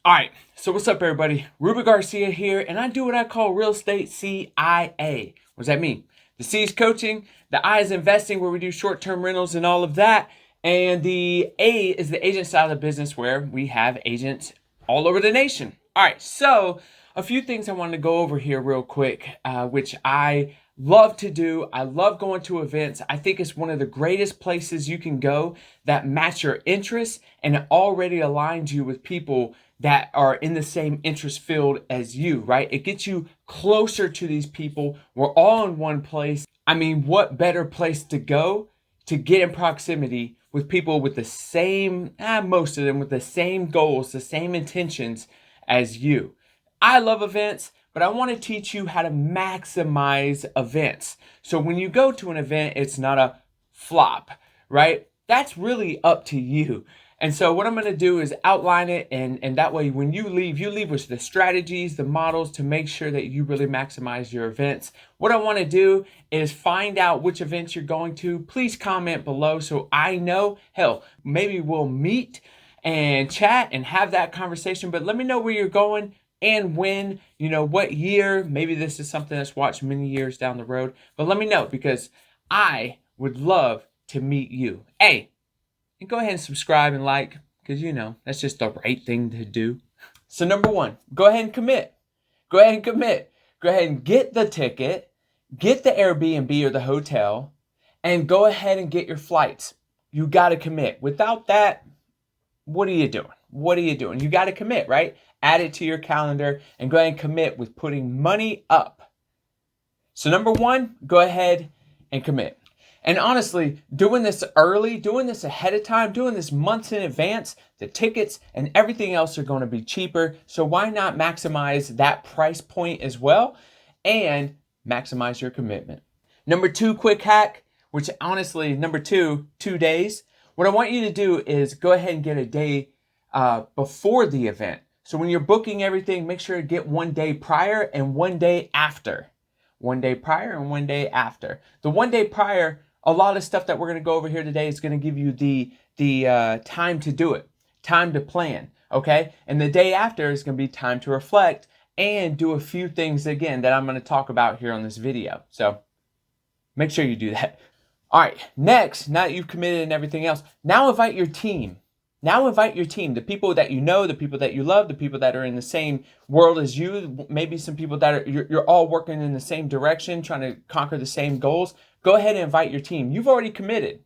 All right, so what's up, everybody? Ruben Garcia here, and I do what I call real estate CIA. What does that mean? The C is coaching, the I is investing, where we do short-term rentals and all of that, and the A is the agent side of the business, where we have agents all over the nation. All right, so a few things I wanted to go over here real quick, which I love to do. I love going to events. I think it's one of the greatest places you can go that match your interests, and it already aligns you with people that are in the same interest field as you, right? It gets you closer to these people. We're all in one place. I mean, what better place to go to get in proximity with people with the same, most of them with the same goals, the same intentions as you. I love events, but I want to teach you how to maximize events. So when you go to an event, it's not a flop, right? That's really up to you. And so what I'm going to do is outline it, and that way when you leave with the strategies, the models to make sure that you really maximize your events. What I want to do is find out which events you're going to. Please comment below so I know. Hell, maybe we'll meet and chat and have that conversation, but let me know where you're going and when, what year. Maybe this is something that's watched many years down the road, but let me know because I would love to meet you. Hey, and go ahead and subscribe and like, because that's just the right thing to do. So number one, go ahead and commit. Go ahead and commit. Go ahead and get the ticket, get the Airbnb or the hotel, and go ahead and get your flights. You got to commit. Without that, what are you doing? What are you doing? You got to commit, right? Add it to your calendar and go ahead and commit with putting money up. So number one, go ahead and commit. And honestly, doing this early, doing this ahead of time, doing this months in advance, the tickets and everything else are going to be cheaper. So why not maximize that price point as well and maximize your commitment? Number two, quick hack, which honestly, number two, 2 days. What I want you to do is go ahead and get a day before the event. So when you're booking everything, make sure to get 1 day prior and 1 day after. 1 day prior and 1 day after. The 1 day prior, a lot of stuff that we're going to go over here today is going to give you the time to do it, time to plan, okay? And the day after is going to be time to reflect and do a few things again that I'm going to talk about here on this video. So make sure you do that. All right, next, now that you've committed and everything else, now invite your team. Now invite your team, the people that you know, the people that you love, the people that are in the same world as you, maybe some people that are, you're all working in the same direction, trying to conquer the same goals. Go ahead and invite your team. You've already committed.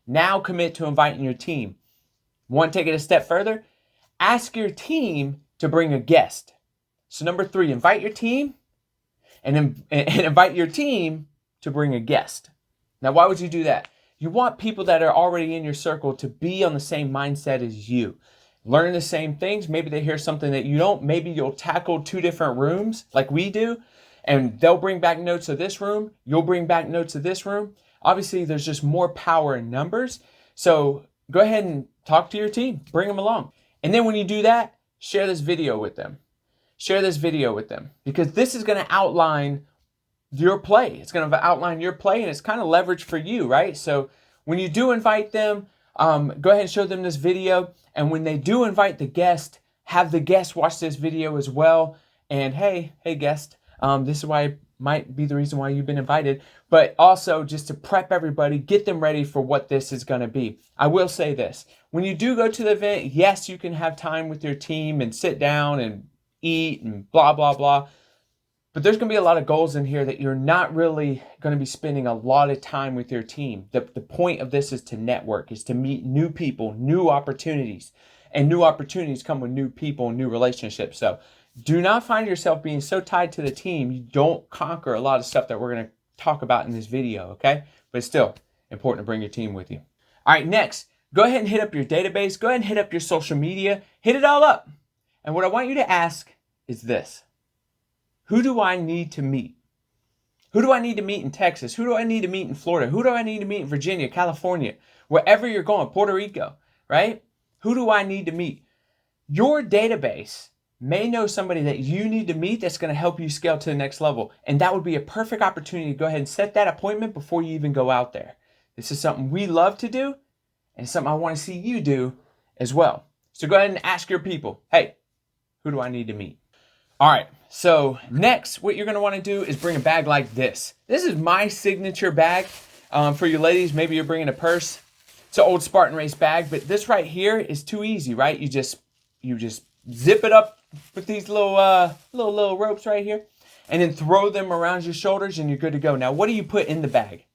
Now commit to inviting your team. Want to take it a step further? Ask your team to bring a guest. So number three, invite your team and invite your team to bring a guest. Now, why would you do that? You want people that are already in your circle to be on the same mindset as you. Learn the same things. Maybe they hear something that you don't. Maybe you'll tackle 2 different rooms like we do, and they'll bring back notes of this room. You'll bring back notes of this room. Obviously, there's just more power in numbers. So go ahead and talk to your team. Bring them along. And then when you do that, share this video with them. Share this video with them because this is going to outline your play. It's going to outline your play, and it's kind of leverage for you, right? So when you do invite them, go ahead and show them this video. And when they do invite the guest, have the guest watch this video as well. And hey guest, this is why might be the reason why you've been invited, but also just to prep everybody, get them ready for what this is going to be. I will say this, when you do go to the event, yes, you can have time with your team and sit down and eat and blah, blah, blah. But there's going to be a lot of goals in here that you're not really going to be spending a lot of time with your team. The point of this is to network, is to meet new people, new opportunities. And new opportunities come with new people and new relationships. So do not find yourself being so tied to the team you don't conquer a lot of stuff that we're going to talk about in this video, okay? But it's still important to bring your team with you. All right, next, go ahead and hit up your database. Go ahead and hit up your social media. Hit it all up. And what I want you to ask is this. Who do I need to meet? Who do I need to meet in Texas? Who do I need to meet in Florida? Who do I need to meet in Virginia, California, wherever you're going, Puerto Rico, right? Who do I need to meet? Your database may know somebody that you need to meet that's going to help you scale to the next level. And that would be a perfect opportunity to go ahead and set that appointment before you even go out there. This is something we love to do, and something I want to see you do as well. So go ahead and ask your people, hey, Who do I need to meet? All right, so next, what you're gonna wanna do is bring a bag like this. This is my signature bag. For you ladies, maybe you're bringing a purse. It's an old Spartan Race bag, but this right here is too easy, right? You just zip it up with these little ropes right here, and then throw them around your shoulders, and you're good to go. Now, what do you put in the bag?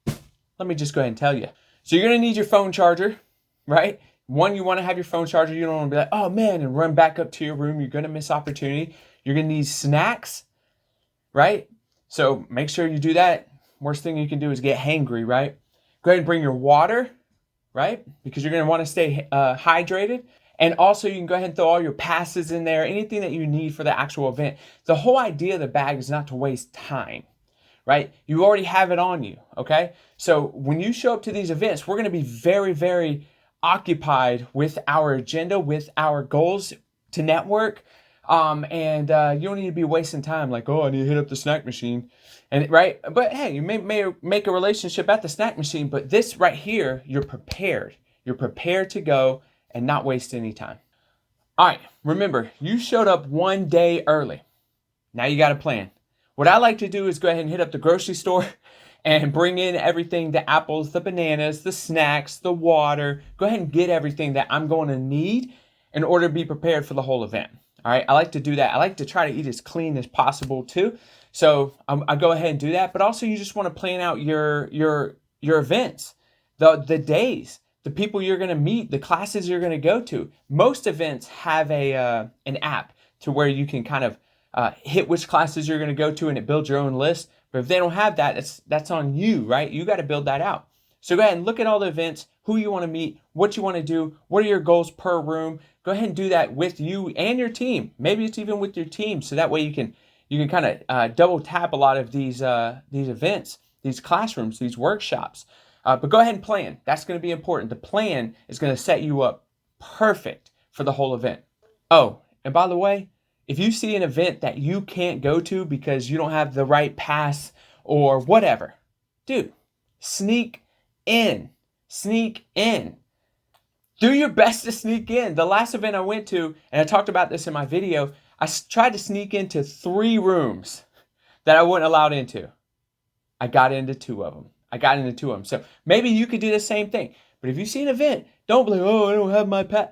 Let me just go ahead and tell you. So you're gonna need your phone charger, right? One, you wanna have your phone charger. You don't wanna be like, oh man, and run back up to your room. You're gonna miss opportunity. You're gonna need snacks, right? So make sure you do that. Worst thing you can do is get hangry, right? Go ahead and bring your water, right? Because you're gonna wanna stay hydrated. And also you can go ahead and throw all your passes in there, anything that you need for the actual event. The whole idea of the bag is not to waste time, right? You already have it on you, okay? So when you show up to these events, we're gonna be very, very occupied with our agenda, with our goals to network. You don't need to be wasting time like, oh, I need to hit up the snack machine. And right, but hey, you may make a relationship at the snack machine, but this right here, you're prepared. You're prepared to go and not waste any time. All right, remember, you showed up one day early. Now you got a plan. What I like to do is go ahead and hit up the grocery store and bring in everything, the apples, the bananas, the snacks, the water. Go ahead and get everything that I'm going to need in order to be prepared for the whole event. All right, I like to do that. I like to try to eat as clean as possible too. So I go ahead and do that. But also you just want to plan out your events, the days, the people you're going to meet, the classes you're going to go to. Most events have an app to where you can kind of hit which classes you're going to go to, and it builds your own list. But if they don't have that, that's on you, right? You got to build that out. So go ahead and look at all the events, who you want to meet, what you want to do, what are your goals per room. Go ahead and do that with you and your team. Maybe it's even with your team, so that way you can kind of double tap a lot of these events, these classrooms, these workshops. But go ahead and plan. That's going to be important. The plan is going to set you up perfect for the whole event. Oh, and by the way, if you see an event that you can't go to because you don't have the right pass or whatever, dude, sneak in. Sneak in. Do your best to sneak in. The last event I went to, and I talked about this in my video, I tried to sneak into 3 rooms that I wasn't allowed into. I got into 2 of them. So maybe you could do the same thing. But if you see an event, don't be like, oh, I don't have my pass.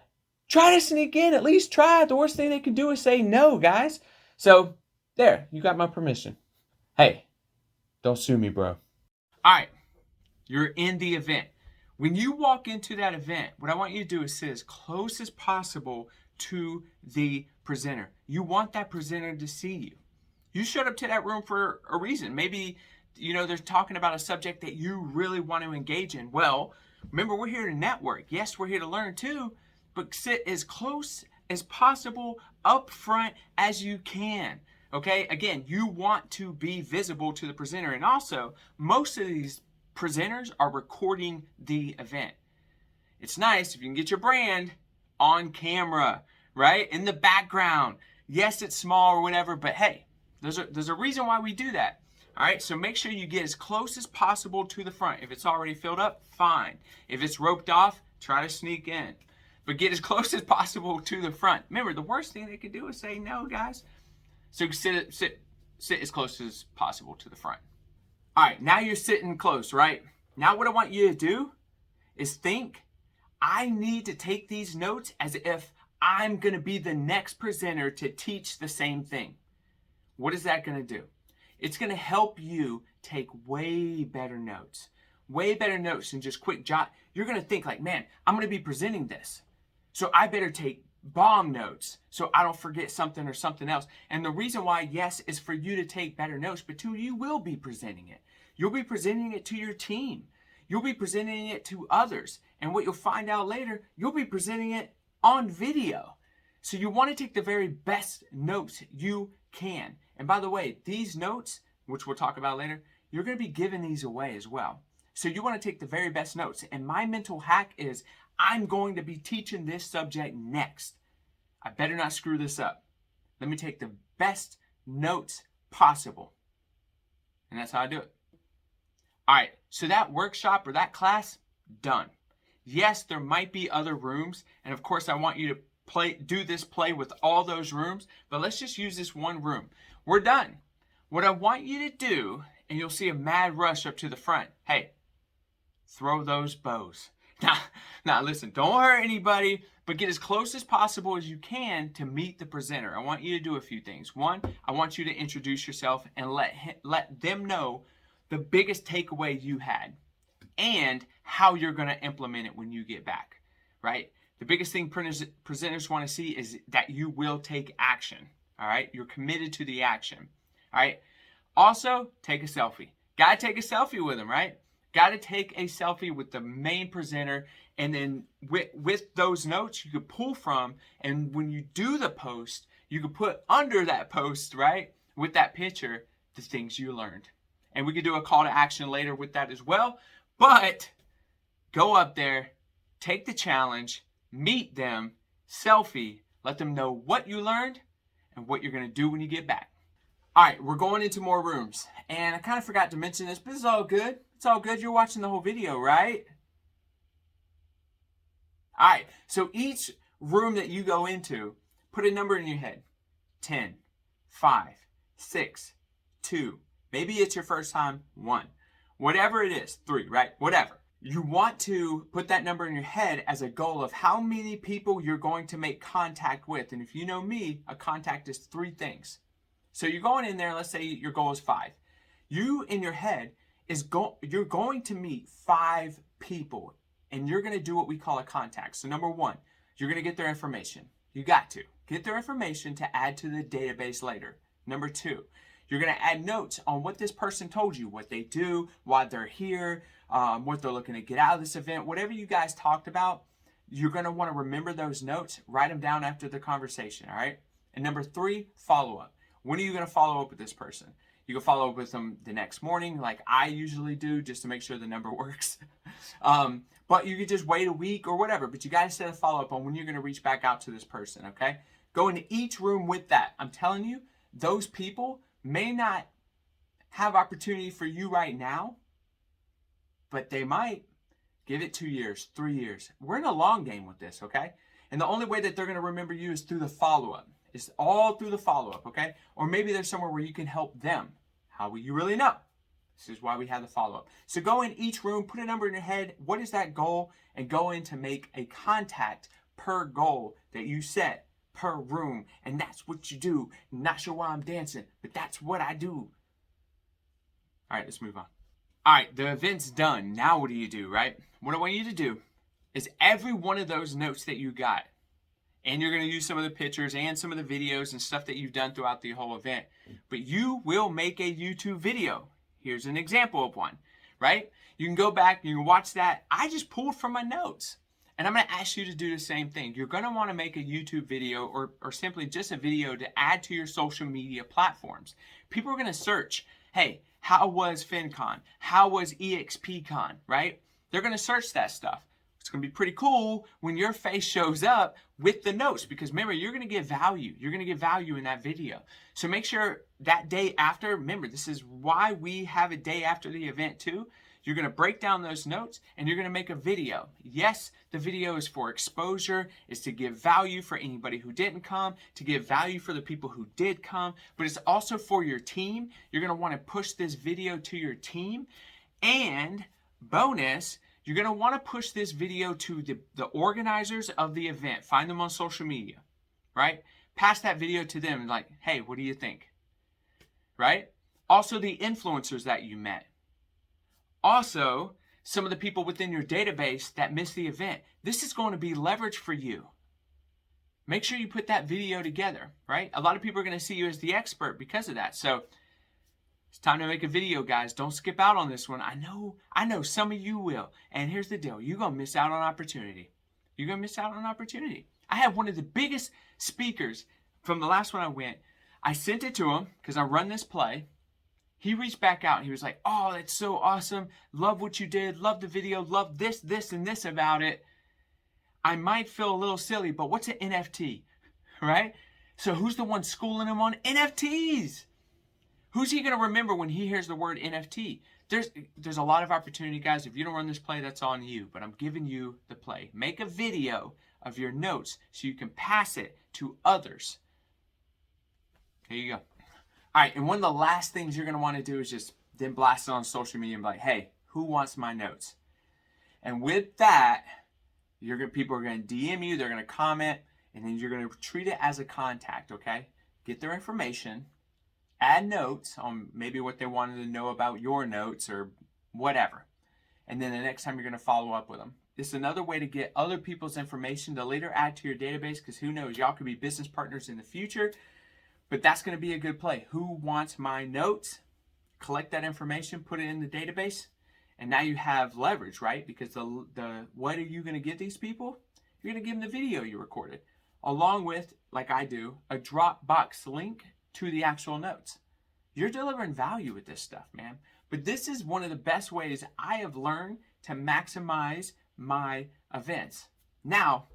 Try to sneak in. At least try. The worst thing they can do is say no, guys. So there, you got my permission. Hey, don't sue me, bro. All right, you're in the event. When you walk into that event, what I want you to do is sit as close as possible to the presenter. You want that presenter to see you. You showed up to that room for a reason. Maybe, they're talking about a subject that you really want to engage in. Well, remember, we're here to network. Yes, we're here to learn too, but sit as close as possible up front as you can. Okay, again, you want to be visible to the presenter. And also, most of these presenters are recording the event. It's nice if you can get your brand on camera, right? In the background. Yes, it's small or whatever, but hey, there's a reason why we do that. All right, so make sure you get as close as possible to the front. If it's already filled up, fine. If it's roped off, try to sneak in. But get as close as possible to the front. Remember, the worst thing they could do is say no, guys. So sit as close as possible to the front. All right, now you're sitting close, right? Now what I want you to do is think, I need to take these notes as if I'm going to be the next presenter to teach the same thing. What is that going to do? It's going to help you take way better notes than just quick jot. You're going to think like, man, I'm going to be presenting this, so I better take bomb notes so I don't forget something or something else. And the reason why, yes, is for you to take better notes, but 2, you will be presenting it. You'll be presenting it to your team. You'll be presenting it to others. And what you'll find out later, you'll be presenting it on video. So you want to take the very best notes you can. And by the way, these notes, which we'll talk about later, you're going to be giving these away as well. So you want to take the very best notes. And my mental hack is, I'm going to be teaching this subject next. I better not screw this up. Let me take the best notes possible. And that's how I do it. All right, so that workshop or that class, done. Yes, there might be other rooms. And of course, I want you to do this play with all those rooms, but let's just use this one room. We're done. What I want you to do, and you'll see a mad rush up to the front. Hey, throw those bows. Now listen, don't hurt anybody, but get as close as possible as you can to meet the presenter. I want you to do a few things. One, I want you to introduce yourself and let them know the biggest takeaway you had and how you're going to implement it when you get back, right? The biggest thing presenters want to see is that you will take action, all right? You're committed to the action, all right? Also, take a selfie. Got to take a selfie with them, right? Got to take a selfie with the main presenter, and then with those notes you could pull from, and when you do the post, you could put under that post, right, with that picture, the things you learned. And we could do a call to action later with that as well, but go up there, take the challenge, meet them, selfie, let them know what you learned and what you're going to do when you get back. All right, we're going into more rooms. And I kind of forgot to mention this, but it's all good. It's all good. You're watching the whole video, right? All right, so each room that you go into, put a number in your head. 10, 5, 6, 2. Maybe it's your first time, 1. Whatever it is, 3, right? Whatever. You want to put that number in your head as a goal of how many people you're going to make contact with. And if you know me, a contact is 3 things. So you're going in there, let's say your goal is 5. You in your head you're going to meet 5 people, and you're going to do what we call a contact. So number 1, you're going to get their information. You got to get their information to add to the database later. Number 2, you're going to add notes on what this person told you, what they do, why they're here, what they're looking to get out of this event, whatever you guys talked about. You're going to want to remember those notes, write them down after the conversation, all right? And number 3, follow up. When are you going to follow up with this person? You can follow up with them the next morning, like I usually do, just to make sure the number works. But you could just wait a week or whatever, but you got to set a follow-up on when you're going to reach back out to this person, okay? Go into each room with that. I'm telling you, those people may not have opportunity for you right now, but they might. Give it 2 years, 3 years. We're in a long game with this, okay? And the only way that they're going to remember you is through the follow-up. It's all through the follow-up, okay? Or maybe there's somewhere where you can help them. How will you really know? This is why we have the follow-up. So go in each room, put a number in your head. What is that goal? And go in to make a contact per goal that you set per room. And that's what you do. Not sure why I'm dancing, but that's what I do. All right, let's move on. All right, the event's done. Now what do you do, right? What I want you to do is every one of those notes that you got, and you're going to use some of the pictures and some of the videos and stuff that you've done throughout the whole event. But you will make a YouTube video. Here's an example of one, right? You can go back, you can watch that. I just pulled from my notes. And I'm going to ask you to do the same thing. You're going to want to make a YouTube video or simply just a video to add to your social media platforms. People are going to search, hey, how was FinCon? How was EXPCon, right? They're going to search that stuff. It's going to be pretty cool when your face shows up with the notes, because remember, you're going to get value. You're going to get value in that video. So make sure that day after, remember, this is why we have a day after the event too. You're going to break down those notes and you're going to make a video. Yes, the video is for exposure, is to give value for anybody who didn't come, to give value for the people who did come, but it's also for your team. You're going to want to push this video to your team. And bonus, you're going to want to push this video to the organizers of the event. Find them on social media, right? Pass that video to them like, hey, what do you think? Right? Also, the influencers that you met. Also, some of the people within your database that missed the event. This is going to be leverage for you. Make sure you put that video together, right? A lot of people are going to see you as the expert because of that. So it's time to make a video, guys. Don't skip out on this one. I know some of you will. And here's the deal. You're going to miss out on opportunity. You're going to miss out on opportunity. I have one of the biggest speakers from the last one I went. I sent it to him because I run this play. He reached back out and he was like, oh, that's so awesome. Love what you did. Love the video. Love this, and this about it. I might feel a little silly, but what's an NFT, right? So who's the one schooling him on NFTs? Who's he going to remember when he hears the word NFT? There's a lot of opportunity, guys. If you don't run this play, that's on you. But I'm giving you the play. Make a video of your notes so you can pass it to others. There you go. All right, and one of the last things you're going to want to do is just then blast it on social media and be like, hey, who wants my notes? And with that, people are going to DM you, they're going to comment, and then you're going to treat it as a contact, okay? Get their information, add notes on maybe what they wanted to know about your notes or whatever. And then the next time you're going to follow up with them. This is another way to get other people's information to later add to your database, because who knows, y'all could be business partners in the future. But that's going to be a good play. Who wants my notes? Collect that information, put it in the database, and now you have leverage, right? Because what are you going to give these people? You're going to give them the video you recorded, along with, like I do, a Dropbox link to the actual notes. You're delivering value with this stuff, man. But this is one of the best ways I have learned to maximize my events. Now,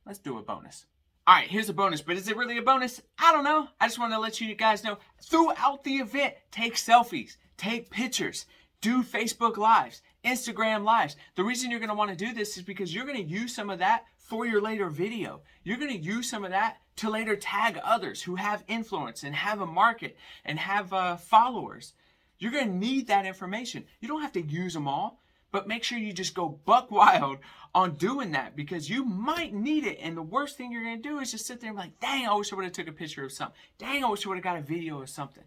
let's do a bonus. All right, here's a bonus, but is it really a bonus? I don't know. I just want to let you guys know, throughout the event, take selfies, take pictures, do Facebook Lives, Instagram Lives. The reason you're going to want to do this is because you're going to use some of that for your later video. You're going to use some of that to later tag others who have influence and have a market and have followers. You're going to need that information. You don't have to use them all, but make sure you just go buck wild on doing that, because you might need it. And the worst thing you're going to do is just sit there and be like, dang, I wish I would have took a picture of something. Dang, I wish I would have got a video of something.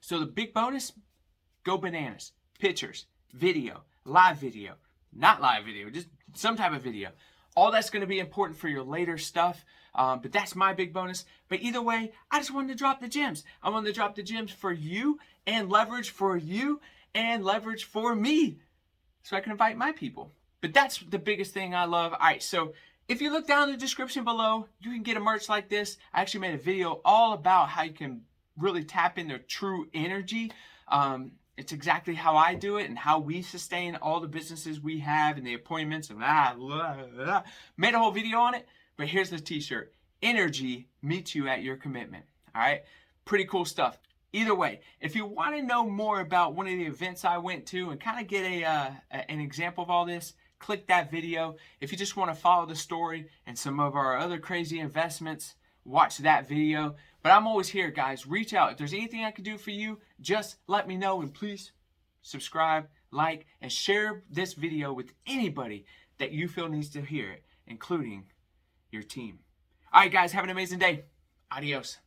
So the big bonus, go bananas. Pictures, video, live video, not live video, just some type of video. All that's going to be important for your later stuff, but that's my big bonus. But either way, I just wanted to drop the gems. I wanted to drop the gems for you, and leverage for you, and leverage for me, so I can invite my people. But that's the biggest thing I love. All right, so if you look down in the description below, you can get a merch like this. I actually made a video all about how you can really tap into true energy. It's exactly how I do it and how we sustain all the businesses we have and the appointments and made a whole video on it. But here's the t-shirt. Energy meets you at your commitment. All right, pretty cool stuff. Either way, if you want to know more about one of the events I went to and kind of get an example of all this, click that video. If you just want to follow the story and some of our other crazy investments, watch that video. But I'm always here, guys. Reach out. If there's anything I can do for you, just let me know. And please subscribe, like, and share this video with anybody that you feel needs to hear it, including your team. All right, guys, have an amazing day. Adios.